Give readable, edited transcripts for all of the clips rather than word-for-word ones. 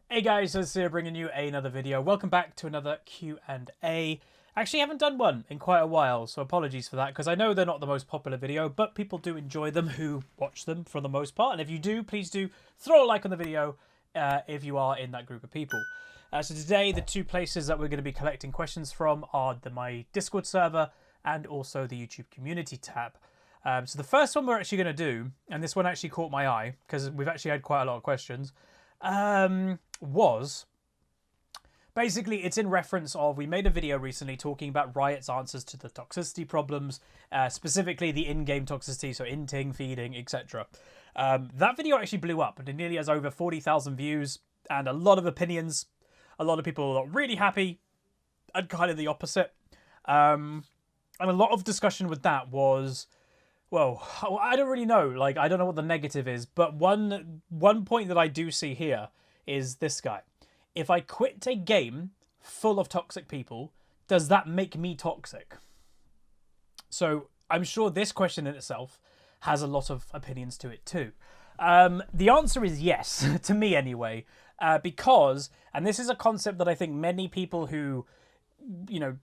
Hey guys, it's here bringing you another video. Welcome back to another Q&A. Actually, I haven't done one in quite a while, so apologies for that, because I know they're not the most popular video, but people do enjoy them who watch them for the most part. And if you do, please do throw a like on the video if you are in that group of people. So today, the two places that we're going to be collecting questions from are my Discord server and also the YouTube community tab. So the first one we're actually going to do, and this one actually caught my eye, because we've actually had quite a lot of questions, was basically it's in reference of we made a video recently talking about Riot's answers to the toxicity problems, specifically the in-game toxicity, so inting, feeding, etc. That video actually blew up and it nearly has over 40,000 views and a lot of opinions. A lot of people are really happy and kind of the opposite. And a lot of discussion with that was, well, I don't really know. Like, I don't know what the negative is, but one point that I do see here is this guy. If I quit a game full of toxic people, does that make me toxic? So I'm sure this question in itself has a lot of opinions to it too. The answer is yes, to me anyway, because, and this is a concept that I think many people who, you know,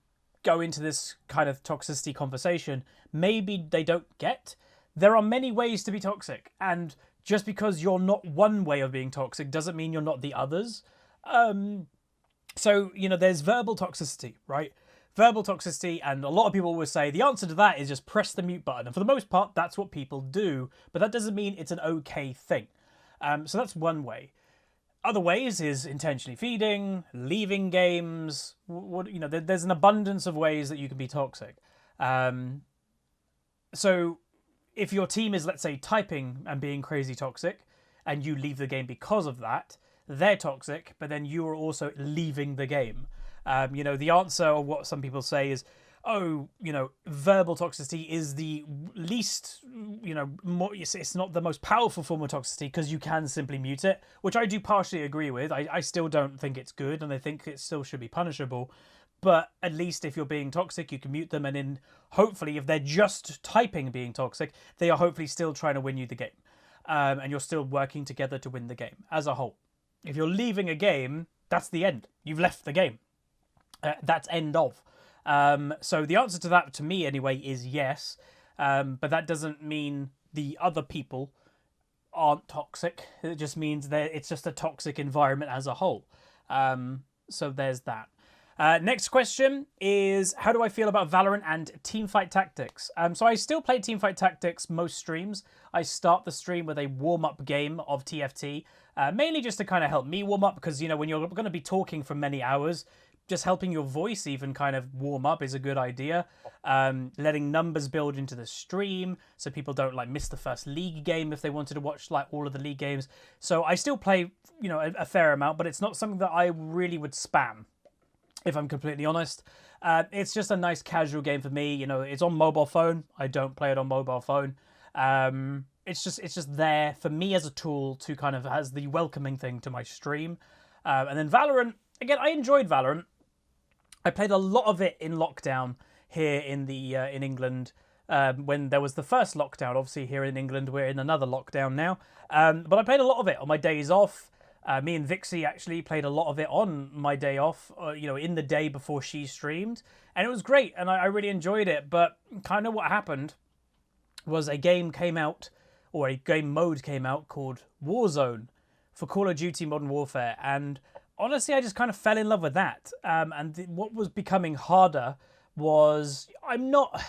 go into this kind of toxicity conversation, maybe they don't get. There are many ways to be toxic, and just because you're not one way of being toxic doesn't mean you're not the others. So, you know, there's verbal toxicity, right? Verbal toxicity, and a lot of people will say the answer to that is just press the mute button. And for the most part, that's what people do, but that doesn't mean it's an okay thing. So that's one way. Other ways is intentionally feeding, leaving games. You know, there's an abundance of ways that you can be toxic. So if your team is, let's say, typing and being crazy toxic, and you leave the game because of that, they're toxic, but then you are also leaving the game. You know, the answer, or what some people say is, oh, you know, verbal toxicity is the least, you know, it's not the most powerful form of toxicity because you can simply mute it, which I do partially agree with. I still don't think it's good, and I think it still should be punishable. But at least if you're being toxic, you can mute them, and in hopefully, if they're just typing being toxic, they are hopefully still trying to win you the game. And you're still working together to win the game as a whole. If you're leaving a game, that's the end. You've left the game. That's end of. So the answer to that, to me anyway, is yes. But that doesn't mean the other people aren't toxic. It just means that it's just a toxic environment as a whole. So there's that. Next question is, how do I feel about Valorant and teamfight tactics? So I still play teamfight tactics most streams. I start the stream with a warm-up game of TFT, mainly just to kind of help me warm up, because, you know, when you're going to be talking for many hours, just helping your voice even kind of warm up is a good idea. Letting numbers build into the stream so people don't like miss the first league game if they wanted to watch like all of the league games. So I still play, you know, a fair amount, but it's not something that I really would spam, if I'm completely honest. It's just a nice casual game for me. You know, it's on mobile phone. I don't play it on mobile phone. It's just there for me as a tool to kind of as the welcoming thing to my stream. And then Valorant, again, I enjoyed Valorant. I played a lot of it in lockdown here in in England. When there was the first lockdown, obviously here in England, we're in another lockdown now. But I played a lot of it on my days off. Me and Vixie actually played a lot of it on my day off, you know, in the day before she streamed. And it was great, and I really enjoyed it. But kind of what happened was a game came out, or a game mode came out called Warzone for Call of Duty Modern Warfare. And honestly, I just kind of fell in love with that. What was becoming harder was I'm not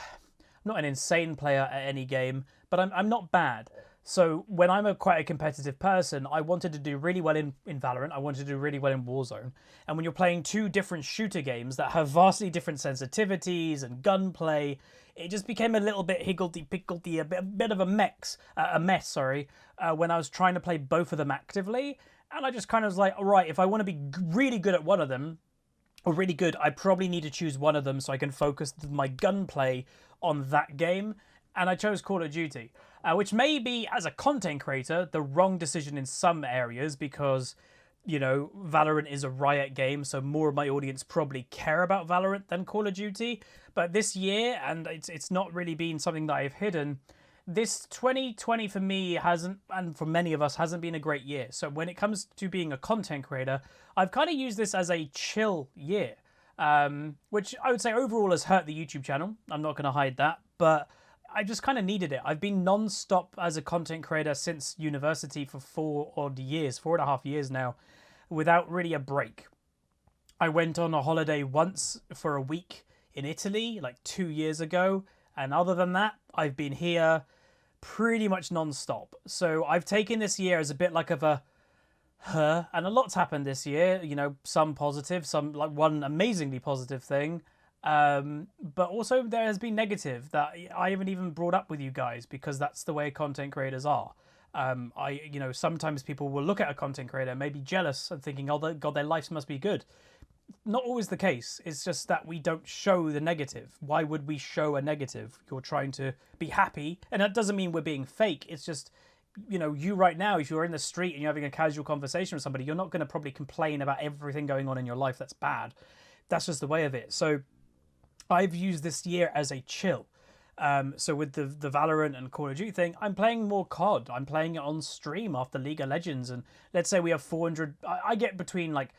an insane player at any game, but I'm not bad. So when I'm quite a competitive person, I wanted to do really well in Valorant. I wanted to do really well in Warzone. And when you're playing two different shooter games that have vastly different sensitivities and gunplay, it just became a little bit higgledy-piggledy, a bit of a mess, when I was trying to play both of them actively. And I just kind of was like, all right, if I want to be really good at one of them, or really good, I probably need to choose one of them so I can focus my gunplay on that game. And I chose Call of Duty, which may be, as a content creator, the wrong decision in some areas because, you know, Valorant is a Riot game, so more of my audience probably care about Valorant than Call of Duty. But this year, and it's not really been something that I've hidden, this 2020 for me hasn't, and for many of us, hasn't been a great year. So when it comes to being a content creator, I've kind of used this as a chill year, which I would say overall has hurt the YouTube channel. I'm not going to hide that, but I just kind of needed it. I've been non-stop as a content creator since university for 4.5 years now, without really a break. I went on a holiday once for a week in Italy, like 2 years ago. And other than that, I've been here pretty much non-stop. So I've taken this year as a bit like of a and a lot's happened this year. You know, some positive, some like one amazingly positive thing. But also there has been negative that I haven't even brought up with you guys because that's the way content creators are. Sometimes people will look at a content creator and maybe jealous and thinking, oh, God, their lives must be good. Not always the case. It's just that we don't show the negative. Why would we show a negative? You're trying to be happy, and that doesn't mean we're being fake. It's just, you right now, if you're in the street and you're having a casual conversation with somebody, you're not going to probably complain about everything going on in your life that's bad. That's just the way of it. So I've used this year as a chill. So with the Valorant and Call of Duty thing, I'm playing more COD. I'm playing it on stream after League of Legends, and let's say we have 400. I get between like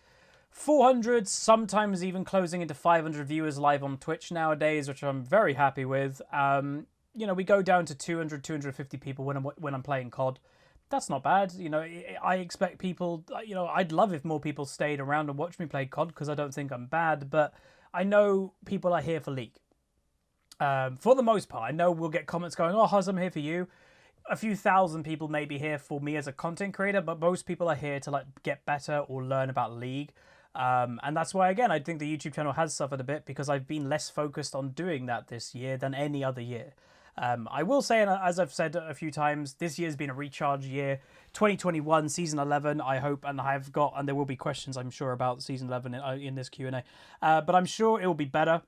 400, sometimes even closing into 500 viewers live on Twitch nowadays, which I'm very happy with. We go down to 200, 250 people when I'm playing COD. That's not bad. I expect people, I'd love if more people stayed around and watched me play COD because I don't think I'm bad, but I know people are here for League. For the most part, I know we'll get comments going, oh, Huzz, I'm here for you. A few thousand people may be here for me as a content creator, but most people are here to like get better or learn about League. And that's why, again, I think the YouTube channel has suffered a bit because I've been less focused on doing that this year than any other year. I will say, and as I've said a few times, this year's been a recharge year. 2021, Season 11, I hope, and there will be questions, I'm sure, about Season 11 in this Q&A. But I'm sure it will be better.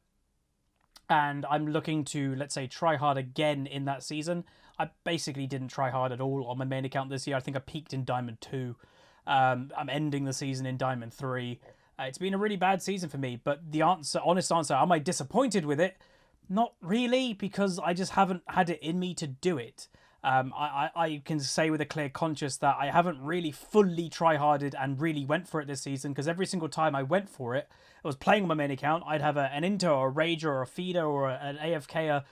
And I'm looking to, let's say, try hard again in that season. I basically didn't try hard at all on my main account this year. I think I peaked in Diamond 2. I'm ending the season in Diamond 3. It's been a really bad season for me, but the honest answer, am I disappointed with it? Not really, because I just haven't had it in me to do it. I can say with a clear conscience that I haven't really fully try-harded and really went for it this season, because every single time I went for it, I was playing on my main account, I'd have an Inter or a Rager or a Feeder or an AFK,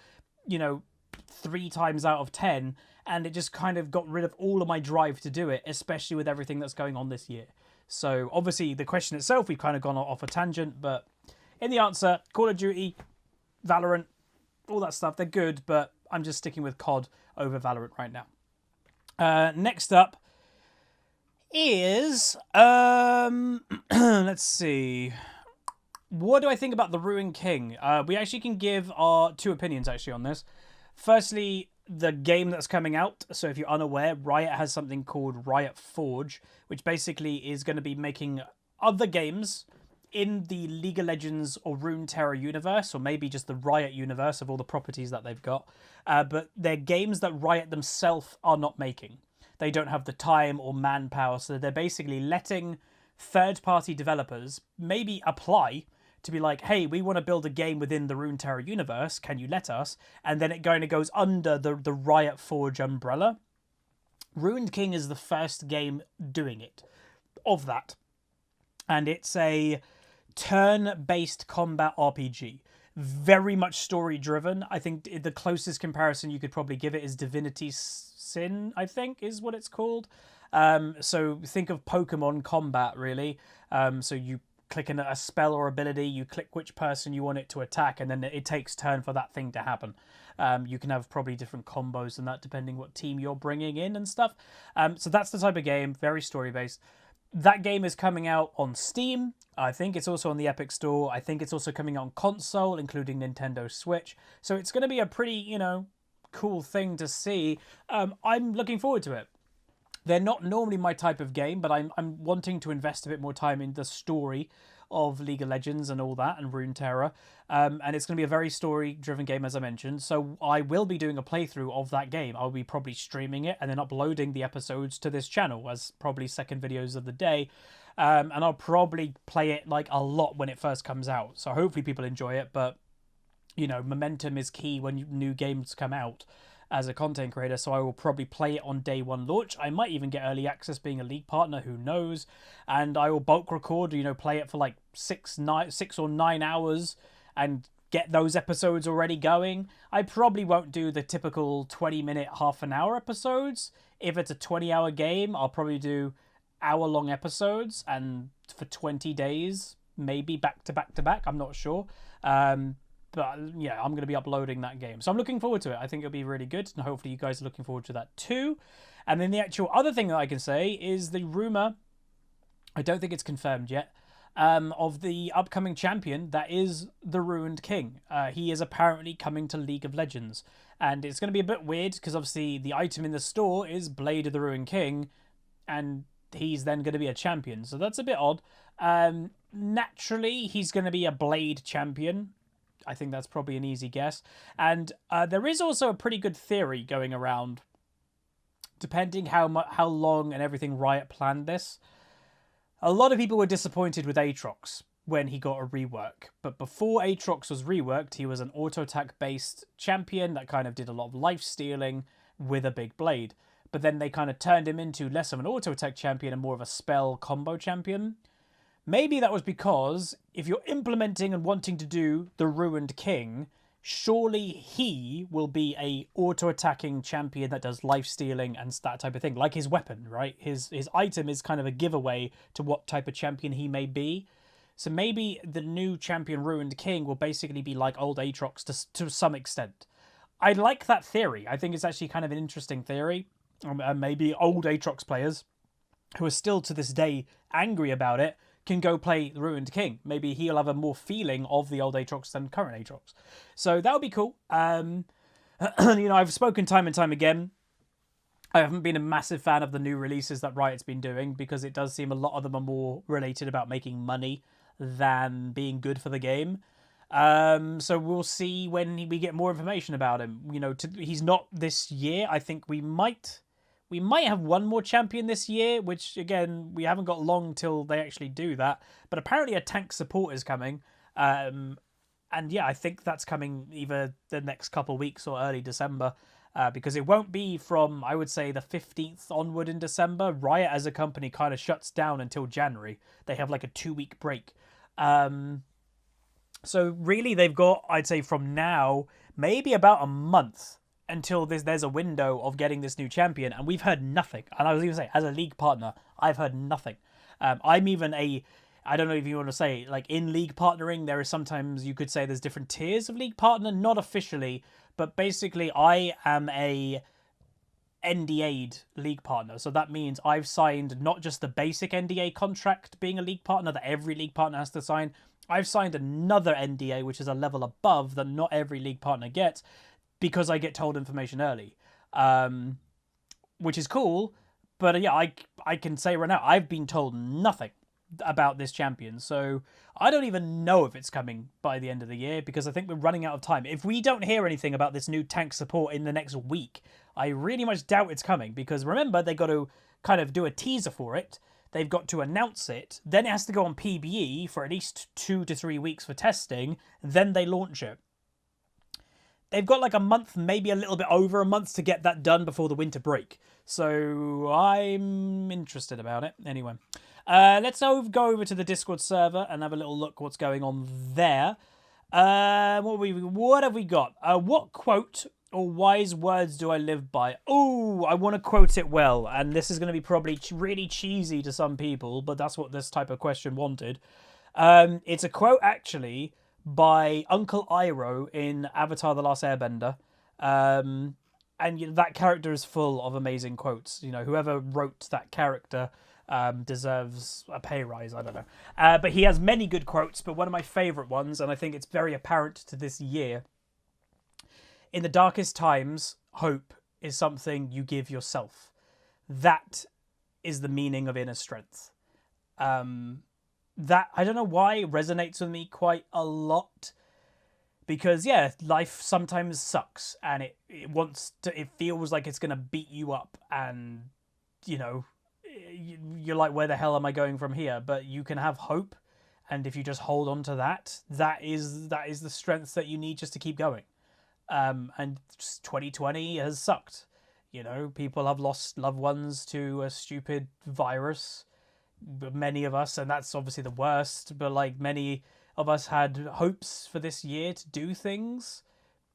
3 times out of 10, and it just kind of got rid of all of my drive to do it, especially with everything that's going on this year. So obviously the question itself, we've kind of gone off a tangent, but in the answer, Call of Duty, Valorant, all that stuff, they're good, but I'm just sticking with COD over Valorant right now. Next up is, let's see. What do I think about the Ruined King? We actually can give our 2 opinions actually on this. Firstly, the game that's coming out. So if you're unaware, Riot has something called Riot Forge, which basically is going to be making other games in the League of Legends or Runeterra universe, or maybe just the Riot universe of all the properties that they've got. But they're games that Riot themselves are not making. They don't have the time or manpower, so they're basically letting third-party developers maybe apply to be like, hey, we want to build a game within the Runeterra universe, can you let us? And then it kind of goes under the Riot Forge umbrella. Ruined King is the first game doing it, of that. And it's a turn-based combat RPG. Very much story-driven. I think the closest comparison you could probably give it is Divinity Sin, I think, is what it's called. So think of Pokemon combat, really. So you click in a spell or ability, you click which person you want it to attack, and then it takes turn for that thing to happen. You can have probably different combos and that depending what team you're bringing in and stuff. So that's the type of game, very story-based. That game is coming out on Steam. I think it's also on the Epic Store. I think it's also coming out on console, including Nintendo Switch. So it's going to be a pretty, cool thing to see. I'm looking forward to it. They're not normally my type of game, but I'm wanting to invest a bit more time in the story of League of Legends and all that, and Runeterra. And it's going to be a very story-driven game, as I mentioned. So I will be doing a playthrough of that game. I'll be probably streaming it and then uploading the episodes to this channel as probably second videos of the day. And I'll probably play it like a lot when it first comes out. So hopefully people enjoy it. But, momentum is key when new games come out. as a content creator, so I will probably play it on day one launch. I might even get early access being a league partner, who knows, and I will bulk record, play it for like 6 or 9 hours and get those episodes already going. I probably won't do the typical 20-minute, half an hour episodes. If it's a 20-hour game, I'll probably do hour-long episodes, and for 20 days, maybe back to back to back. I'm not sure. But yeah, I'm going to be uploading that game. So I'm looking forward to it. I think it'll be really good. And hopefully you guys are looking forward to that too. And then the actual other thing that I can say is the rumor, I don't think it's confirmed yet, of the upcoming champion that is the Ruined King. He is apparently coming to League of Legends. And it's going to be a bit weird because obviously the item in the store is Blade of the Ruined King. And he's then going to be a champion. So that's a bit odd. Naturally, he's going to be a Blade champion. I think that's probably an easy guess. And there is also a pretty good theory going around, depending how long and everything Riot planned this. A lot of people were disappointed with Aatrox when he got a rework. But before Aatrox was reworked, he was an auto-attack based champion that kind of did a lot of life stealing with a big blade. But then they kind of turned him into less of an auto-attack champion and more of a spell combo champion. Maybe that was because if you're implementing and wanting to do the Ruined King, surely he will be a auto-attacking champion that does life-stealing and that type of thing, like his weapon, right? His item is kind of a giveaway to what type of champion he may be. So maybe the new champion Ruined King will basically be like old Aatrox to some extent. I like that theory. I think it's actually kind of an interesting theory. Maybe old Aatrox players who are still to this day angry about it can go play the Ruined King. Maybe he'll have a more feeling of the old Aatrox than current Aatrox. So that would be cool. I've spoken time and time again. I haven't been a massive fan of the new releases that Riot's been doing because it does seem a lot of them are more related about making money than being good for the game. So we'll see when we get more information about him. He's not this year. I think we might have one more champion this year, which, again, we haven't got long till they actually do that. But apparently a tank support is coming. And yeah, I think that's coming either the next couple of weeks or early December. Because it won't be from, I would say, the 15th onward in December. Riot as a company kind of shuts down until January. They have like a 2-week break. So really they've got, I'd say, from now, maybe about a month until there's a window of getting this new champion, and we've heard nothing. And I was even saying, as a league partner, I've heard nothing. I'm even I don't know if you want to say, like, in league partnering, there is sometimes you could say there's different tiers of league partner, not officially, but basically I am a NDA'd league partner. So that means I've signed not just the basic NDA contract being a league partner that every league partner has to sign. I've signed another NDA, which is a level above that not every league partner gets, because I get told information early, which is cool. But yeah, I can say right now, I've been told nothing about this champion. So I don't even know if it's coming by the end of the year, because I think we're running out of time. If we don't hear anything about this new tank support in the next week, I really much doubt it's coming, because remember, they got to kind of do a teaser for it. They've got to announce it. Then it has to go on PBE for at least 2 to 3 weeks for testing. Then they launch it. They've got like a month, maybe a little bit over a month to get that done before the winter break. So I'm interested about it. Anyway, let's go over to the Discord server and have a little look what's going on there. What have we got? What quote or wise words do I live by? Oh, I want to quote it well. And this is going to be probably really cheesy to some people, but that's what this type of question wanted. It's a quote, actually, by Uncle Iroh in Avatar The Last Airbender. And that character is full of amazing quotes. Whoever wrote that character deserves a pay rise. I don't know. But he has many good quotes, but one of my favourite ones, and I think it's very apparent to this year: in the darkest times, hope is something you give yourself. That is the meaning of inner strength. That, I don't know why, resonates with me quite a lot. Because, yeah, life sometimes sucks, and it feels like it's going to beat you up, and, you're like, where the hell am I going from here? But you can have hope, and if you just hold on to that, that is the strength that you need just to keep going. And 2020 has sucked. You know, people have lost loved ones to a stupid virus. Many of us, and that's obviously the worst, but like many of us had hopes for this year to do things.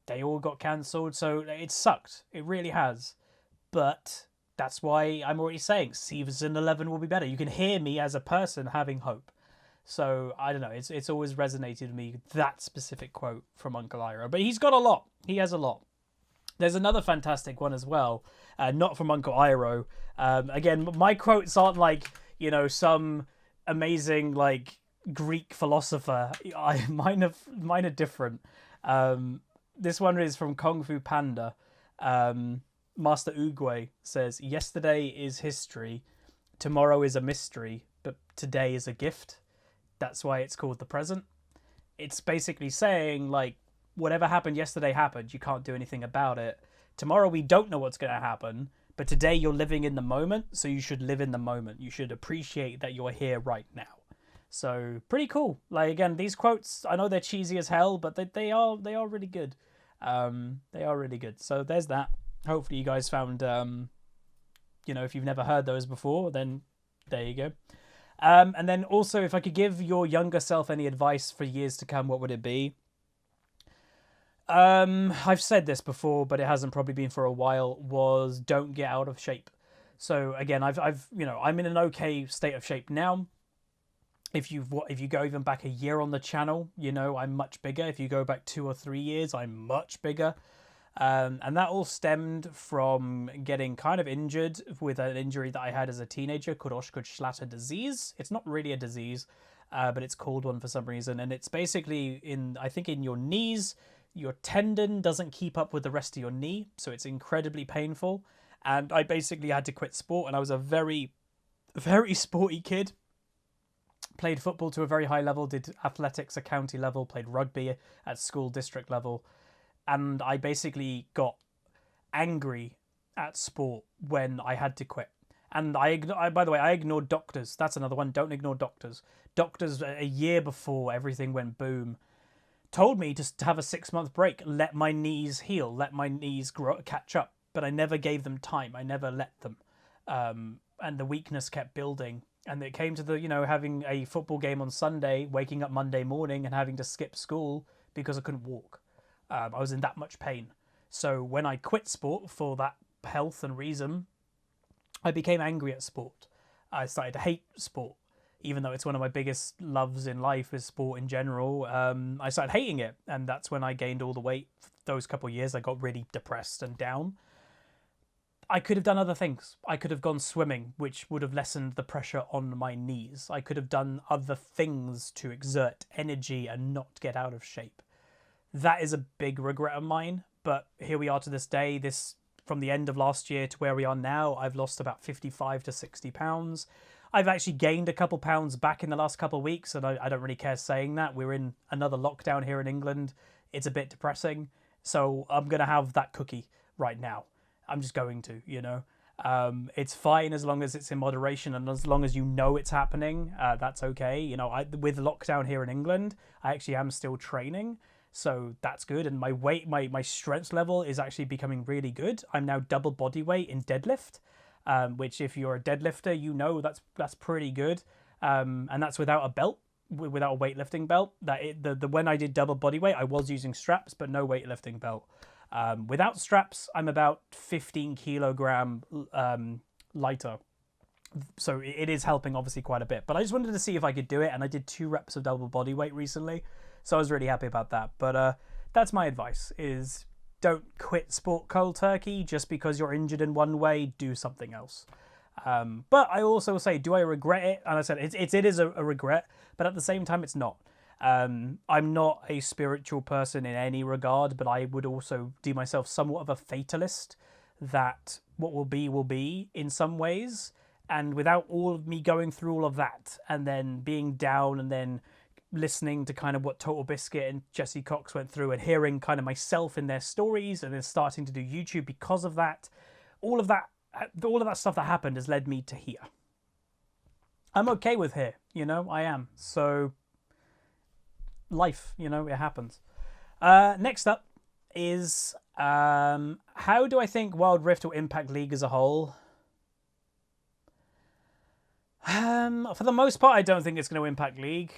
They all got cancelled, so it sucked. It really has. But that's why I'm already saying Season 11 will be better. You can hear me as a person having hope. So I don't know. It's always resonated with me, that specific quote from Uncle Iro. But he's got a lot. He has a lot. There's another fantastic one as well, not from Uncle Iro. Again, my quotes aren't like, you know, some amazing like Greek philosopher. Mine are different. This one is from Kung Fu Panda. Master Oogway says, "Yesterday is history, tomorrow is a mystery, but today is a gift. That's why it's called the present." It's basically saying, like, whatever happened yesterday happened. You can't do anything about it. Tomorrow we don't know what's going to happen, but today you're living in the moment, so you should live in the moment. You should appreciate that you're here right now. So pretty cool. Like, again, these quotes, I know they're cheesy as hell, but they are really good. They are really good. So there's that. Hopefully you guys found, you know, if you've never heard those before, then there you go. And then also, if I could give your younger self any advice for years to come, what would it be? I've said this before, but it hasn't probably been for a while, was don't get out of shape. So again, I've you know, I'm in an okay state of shape now. If you go even back a year on the channel, you know, I'm much bigger. If you go back 2 or 3 years, I'm much bigger. And that all stemmed from getting kind of injured with an injury that I had as a teenager called Osgood-Schlatter disease. It's not really a disease, but it's called one for some reason. And it's basically I think in your knees, your tendon doesn't keep up with the rest of your knee. So it's incredibly painful. And I basically had to quit sport. And I was a very, very sporty kid. Played football to a very high level, did athletics at county level, played rugby at school district level. And I basically got angry at sport when I had to quit. And by the way, I ignored doctors. That's another one. Don't ignore doctors. Doctors, a year before everything went boom, told me to have a 6-month break, let my knees heal, let my knees catch up. But I never gave them time. I never let them. And the weakness kept building. And it came to the, you know, having a football game on Sunday, waking up Monday morning and having to skip school because I couldn't walk. I was in that much pain. So when I quit sport for that health and reason, I became angry at sport. I started to hate sport, even though it's one of my biggest loves in life is sport in general. I started hating it, and that's when I gained all the weight. Those couple of years, I got really depressed and down. I could have done other things. I could have gone swimming, which would have lessened the pressure on my knees. I could have done other things to exert energy and not get out of shape. That is a big regret of mine, but here we are to this day. From the end of last year to where we are now, I've lost about 55 to 60 pounds. I've actually gained a couple pounds back in the last couple of weeks, and I don't really care saying that. We're in another lockdown here in England. It's a bit depressing, so I'm going to have that cookie right now. I'm just going to, you know. It's fine as long as it's in moderation and as long as you know it's happening, that's okay. You know, with lockdown here in England, I actually am still training. So that's good. And my weight, my strength level is actually becoming really good. I'm now double body weight in deadlift, which if you're a deadlifter, you know that's pretty good. And that's without a belt, without a weightlifting belt. When I did double body weight, I was using straps, but no weightlifting belt. Without straps, I'm about 15 kilogram lighter. So it is helping obviously quite a bit. But I just wanted to see if I could do it. And I did 2 reps of double body weight recently. So I was really happy about that. But that's my advice, is don't quit sport cold turkey just because you're injured in one way. Do something else. But I also say, do I regret it? And I said it is a regret, but at the same time, it's not. I'm not a spiritual person in any regard, but I would also deem myself somewhat of a fatalist, that what will be in some ways. And without all of me going through all of that and then being down and then listening to kind of what Total Biscuit and Jesse Cox went through and hearing kind of myself in their stories and then starting to do YouTube because of that, all of that stuff that happened has led me to here. I'm okay with here, you know, I am. So life, you know, it happens. Next up, is how do I think Wild Rift will impact League as a whole? For the most part, I don't think it's going to impact League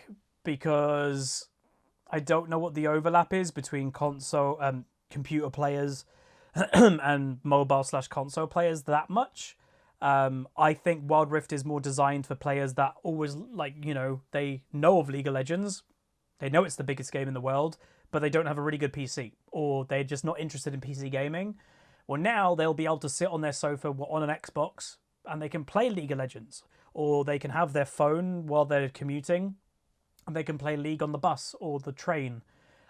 because I don't know what the overlap is between console computer players and mobile/console players that much. I think Wild Rift is more designed for players that always they know of League of Legends, they know it's the biggest game in the world, but they don't have a really good PC, or they're just not interested in PC gaming. Well, now they'll be able to sit on their sofa on an Xbox and they can play League of Legends, or they can have their phone while they're commuting and they can play League on the bus or the train.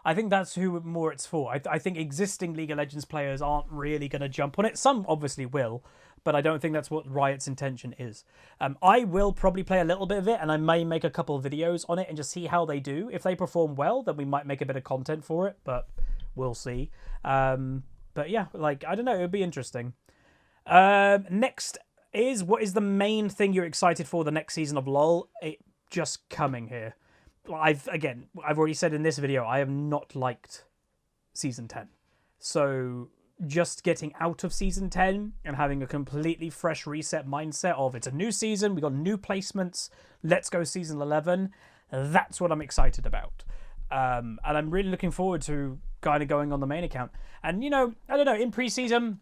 I think that's who more it's for. I think existing League of Legends players aren't really going to jump on it. Some obviously will, but I don't think that's what Riot's intention is. I will probably play a little bit of it, and I may make a couple of videos on it and just see how they do. If they perform well, then we might make a bit of content for it, but we'll see. But yeah, I don't know, it would be interesting. Next is, what is the main thing you're excited for the next season of LoL? It just coming here. I've already said in this video, I have not liked Season 10. So just getting out of Season 10 and having a completely fresh reset mindset of it's a new season, we got new placements, let's go Season 11. That's what I'm excited about. And I'm really looking forward to kind of going on the main account. And, I don't know, in Preseason,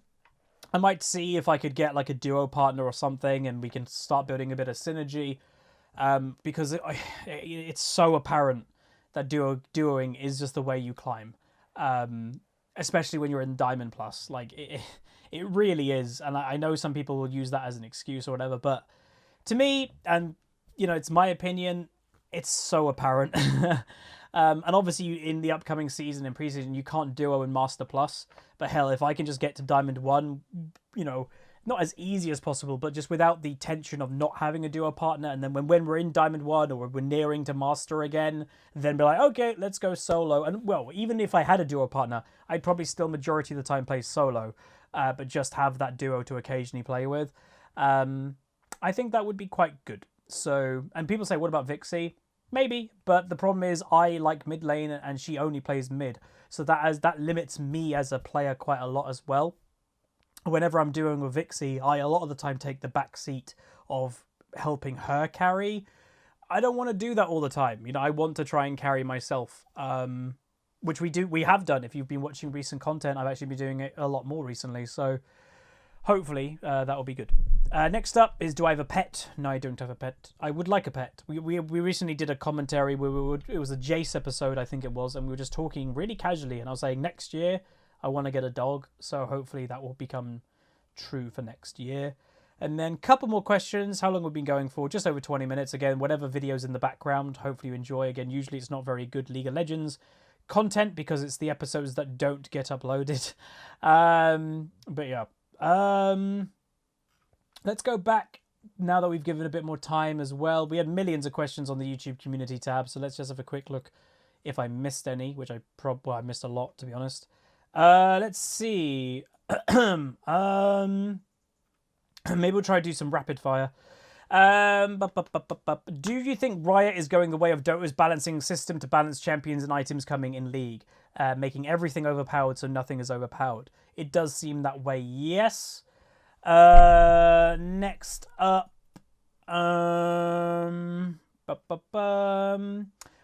I might see if I could get a duo partner or something and we can start building a bit of synergy. Because it's so apparent that duoing is just the way you climb, especially when you're in Diamond Plus. It really is, and I know some people will use that as an excuse or whatever, but to me, and it's my opinion, it's so apparent. And obviously, in the upcoming season, in Preseason, you can't duo in Master Plus. But hell, if I can just get to Diamond 1, not as easy as possible, but just without the tension of not having a duo partner. And then when we're in Diamond 1 or we're nearing to Master again, then be like, okay, let's go solo. And, well, even if I had a duo partner, I'd probably still majority of the time play solo, but just have that duo to occasionally play with. I think that would be quite good. So, and people say, what about Vixie? Maybe, but the problem is I like mid lane and she only plays mid. So that limits me as a player quite a lot as well. Whenever I'm doing with Vixie, I a lot of the time take the back seat of helping her carry. I don't want to do that all the time. I want to try and carry myself, which we have done. If you've been watching recent content, I've actually been doing it a lot more recently. So hopefully that will be good. Next up is, do I have a pet? No, I don't have a pet. I would like a pet. We recently did a commentary where it was a Jace episode, I think it was, and we were just talking really casually, and I was saying next year I want to get a dog, so hopefully that will become true for next year. And then a couple more questions. How long we've been going for? Just over 20 minutes. Again, whatever videos in the background, hopefully you enjoy. Again, usually it's not very good League of Legends content because it's the episodes that don't get uploaded. But yeah. Let's go back now that we've given a bit more time as well. We had millions of questions on the YouTube community tab, so let's just have a quick look if I missed any, which I missed a lot, to be honest. Let's see. Maybe we'll try to do some rapid fire. Do you think Riot is going the way of Dota's balancing system to balance champions and items coming in League, making everything overpowered so nothing is overpowered? It does seem that way, yes. Next up,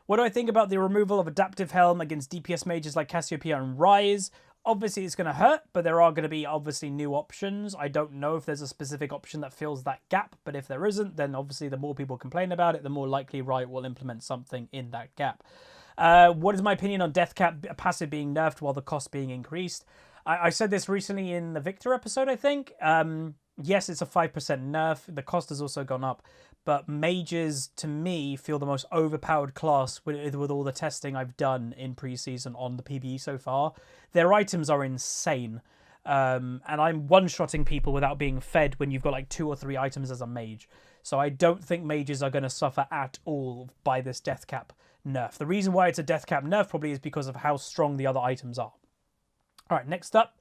what do I think about the removal of Adaptive Helm against DPS mages like Cassiopeia and Ryze? Obviously, it's going to hurt, but there are going to be obviously new options. I don't know if there's a specific option that fills that gap, but if there isn't, then obviously the more people complain about it, the more likely Riot will implement something in that gap. What is my opinion on Death Cap passive being nerfed while the cost being increased? I said this recently in the Victor episode, I think. Yes, it's a 5% nerf. The cost has also gone up. But mages, to me, feel the most overpowered class with all the testing I've done in Preseason on the PvE so far. Their items are insane. And I'm one-shotting people without being fed when you've got like 2 or 3 items as a mage. So I don't think mages are going to suffer at all by this death cap nerf. The reason why it's a death cap nerf probably is because of how strong the other items are. All right, next up.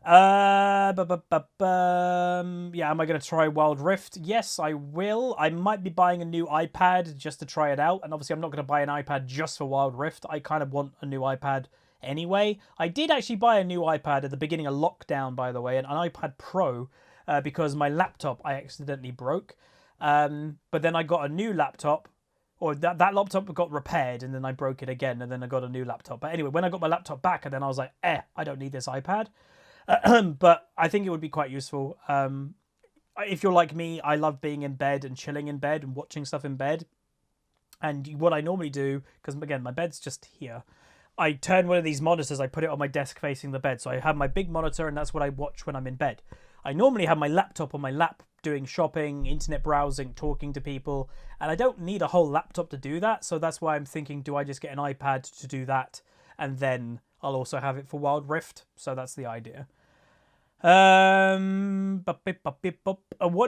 Yeah, am I going to try Wild Rift? Yes, I will. I might be buying a new iPad just to try it out. And obviously, I'm not going to buy an iPad just for Wild Rift. I kind of want a new iPad anyway. I did actually buy a new iPad at the beginning of lockdown, by the way, an iPad Pro, because my laptop I accidentally broke. But then I got a new laptop, or that laptop got repaired, and then I broke it again, and then I got a new laptop. But anyway, when I got my laptop back, and then I was like, I don't need this iPad. But I think it would be quite useful. If you're like me, I love being in bed and chilling in bed and watching stuff in bed. And what I normally do, because again, my bed's just here, I turn one of these monitors, I put it on my desk facing the bed. So I have my big monitor, and that's what I watch when I'm in bed. I normally have my laptop on my lap doing shopping, internet browsing, talking to people, and I don't need a whole laptop to do that. So that's why I'm thinking, do I just get an iPad to do that? And then I'll also have it for Wild Rift. So that's the idea. What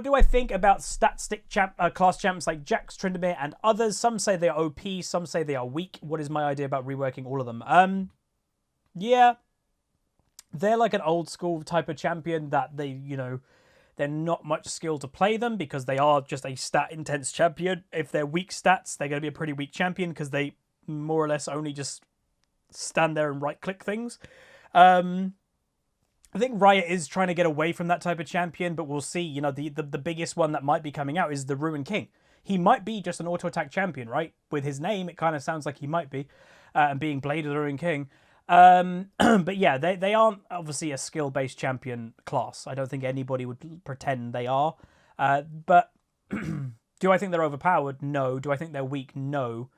do I think about stat-stick class champs like Jax, Tryndamere, and others? Some say they are OP, some say they are weak. What is my idea about reworking all of them? Yeah, they're like an old school type of champion that they're not much skill to play them because they are just a stat-intense champion. If they're weak stats, they're going to be a pretty weak champion because they more or less only just stand there and right-click things. I think Riot is trying to get away from that type of champion, but we'll see. The biggest one that might be coming out is the Ruin King. He might be just an auto-attack champion, right? With his name, it kind of sounds like he might be, and being Blade of the Ruin King. But yeah, they aren't obviously a skill-based champion class. I don't think anybody would pretend they are. But do I think they're overpowered? No. Do I think they're weak? No.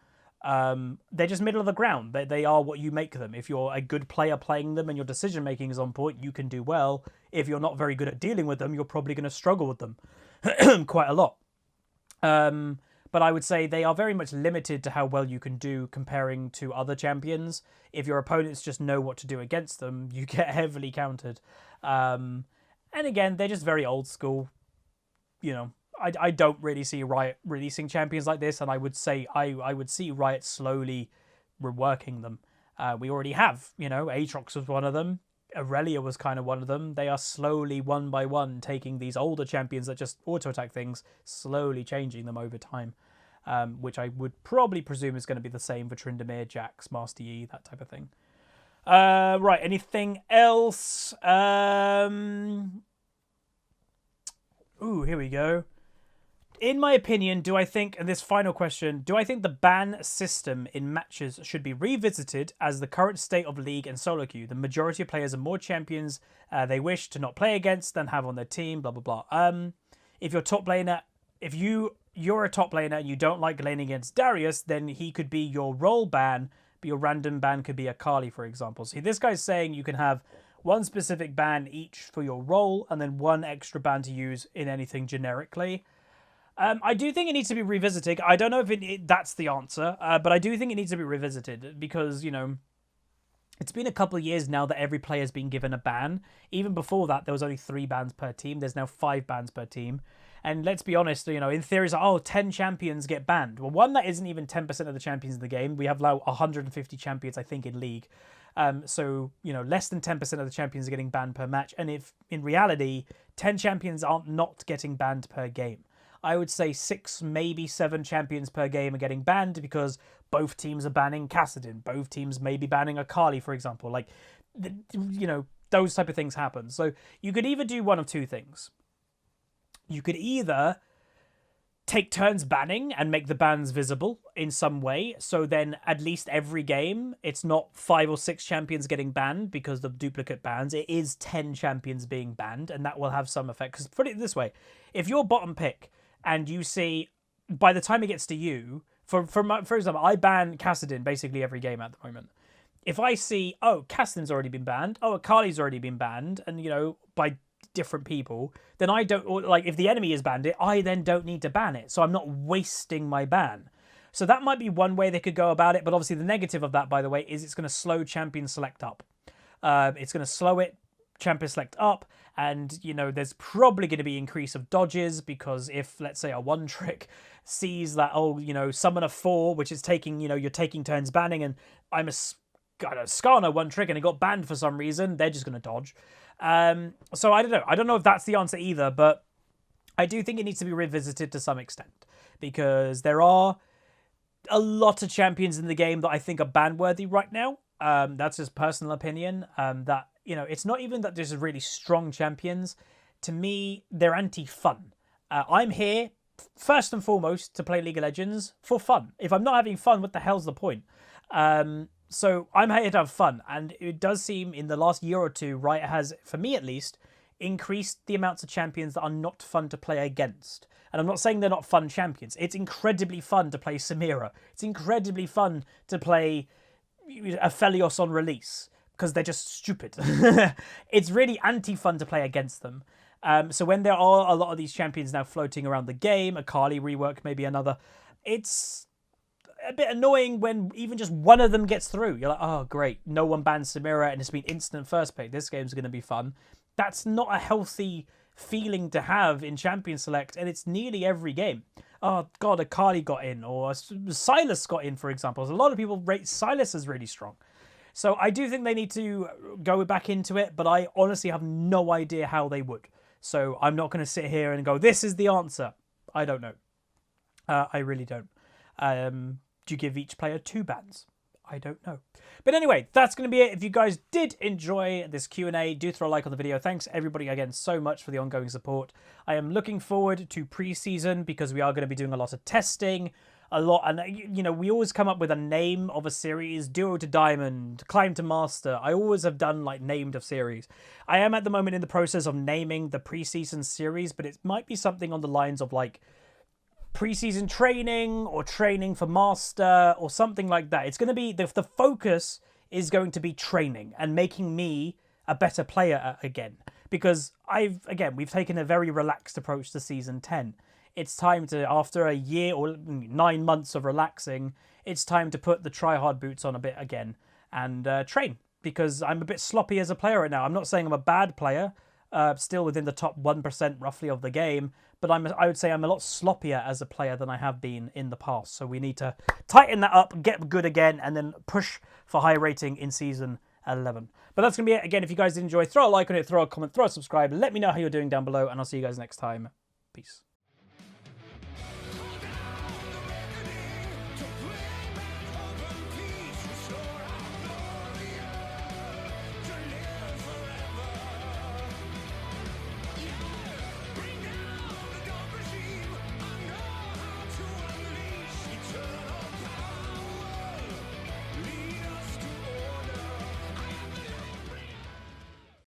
They're just middle of the ground. They are what you make them. If you're a good player playing them and your decision making is on point, you can do well. If you're not very good at dealing with them, you're probably going to struggle with them quite a lot. But I would say they are very much limited to how well you can do comparing to other champions. If your opponents just know what to do against them, you get heavily countered. And again, they're just very old school. I don't really see Riot releasing champions like this, and I would say I would see Riot slowly reworking them. We already have, Aatrox was one of them. Aurelia was kind of one of them. They are slowly, one by one, taking these older champions that just auto-attack things, slowly changing them over time, which I would probably presume is going to be the same for Tryndamere, Jax, Master Yi, that type of thing. Right, anything else? Ooh, here we go. In my opinion, and this final question, do I think the ban system in matches should be revisited as the current state of League and solo queue? The majority of players are more champions they wish to not play against than have on their team, blah, blah, blah. If you're top laner, if you're a top laner and you don't like laning against Darius, then he could be your role ban, but your random ban could be Akali, for example. See, this guy's saying you can have one specific ban each for your role and then one extra ban to use in anything generically. I do think it needs to be revisited. I don't know if that's the answer, but I do think it needs to be revisited because, it's been a couple of years now that every player's been given a ban. Even before that, there was only 3 bans per team. There's now 5 bans per team. And let's be honest, in theory, it's like, 10 champions get banned. Well, one, that isn't even 10% of the champions in the game. We have like 150 champions, I think, in League. So, less than 10% of the champions are getting banned per match. And if, in reality, 10 champions aren't not getting banned per game. I would say 6, maybe 7 champions per game are getting banned because both teams are banning Kassadin. Both teams may be banning Akali, for example. Like, those type of things happen. So you could either do one of two things. You could either take turns banning and make the bans visible in some way. So then at least every game, it's not 5 or 6 champions getting banned because of duplicate bans. It is 10 champions being banned, and that will have some effect. Because put it this way, if you're bottom pick and you see, by the time it gets to you, for example, I ban Kassadin basically every game at the moment. If I see, Kassadin's already been banned, Akali's already been banned, and, by different people, then I don't, if the enemy has banned it, I then don't need to ban it. So I'm not wasting my ban. So that might be one way they could go about it, but obviously the negative of that, by the way, is it's going to slow champion select up. It's going to slow it, champion select up, and there's probably going to be increase of dodges because if, let's say, a one trick sees that summon a 4, which is taking, you're taking turns banning, and I'm a Skarner one trick and it got banned for some reason, they're just going to dodge. So I don't know if that's the answer either, but I do think it needs to be revisited to some extent because there are a lot of champions in the game that I think are ban worthy right now. That's just personal opinion. That, you know, it's not even that there's really strong champions. To me, they're anti-fun. I'm here first and foremost to play League of Legends for fun. If I'm not having fun, what the hell's the point? So I'm here to have fun, and it does seem in the last year or two, Riot has, for me at least, increased the amounts of champions that are not fun to play against. And I'm not saying they're not fun champions. It's incredibly fun to play Samira. It's incredibly fun to play Aphelios on release because they're just stupid. It's really anti-fun to play against them. So when there are a lot of these champions now floating around the game, a Kali rework, maybe another, it's a bit annoying when even just one of them gets through. You're like, oh, great. No one bans Samira and it's been instant first pick. This game's going to be fun. That's not a healthy feeling to have in Champion Select, and it's nearly every game. Oh, God, a Kali got in, or Silas got in, for example. A lot of people rate Silas as really strong. So I do think they need to go back into it, but I honestly have no idea how they would. So I'm not going to sit here and go, this is the answer. I don't know. I really don't. Do you give each player 2 bans? I don't know. But anyway, that's going to be it. If you guys did enjoy this Q&A, do throw a like on the video. Thanks everybody again so much for the ongoing support. I am looking forward to preseason because we are going to be doing a lot of testing, and you know, we always come up with a name of a series: Duo to Diamond, Climb to Master. I always have done like named of series. I am at the moment in the process of naming the preseason series, but it might be something on the lines of like preseason training or training for master or something like that. It's going to be the focus is going to be training and making me a better player again, because we've taken a very relaxed approach to season 10. It's time to, after a year or 9 months of relaxing, it's time to put the try hard boots on a bit again and train, because I'm a bit sloppy as a player right now. I'm not saying I'm a bad player, still within the top 1% roughly of the game, but I would say I'm a lot sloppier as a player than I have been in the past. So we need to tighten that up, get good again, and then push for high rating in Season 11. But that's going to be it. Again, if you guys did enjoy, throw a like on it, throw a comment, throw a subscribe. Let me know how you're doing down below, and I'll see you guys next time. Peace.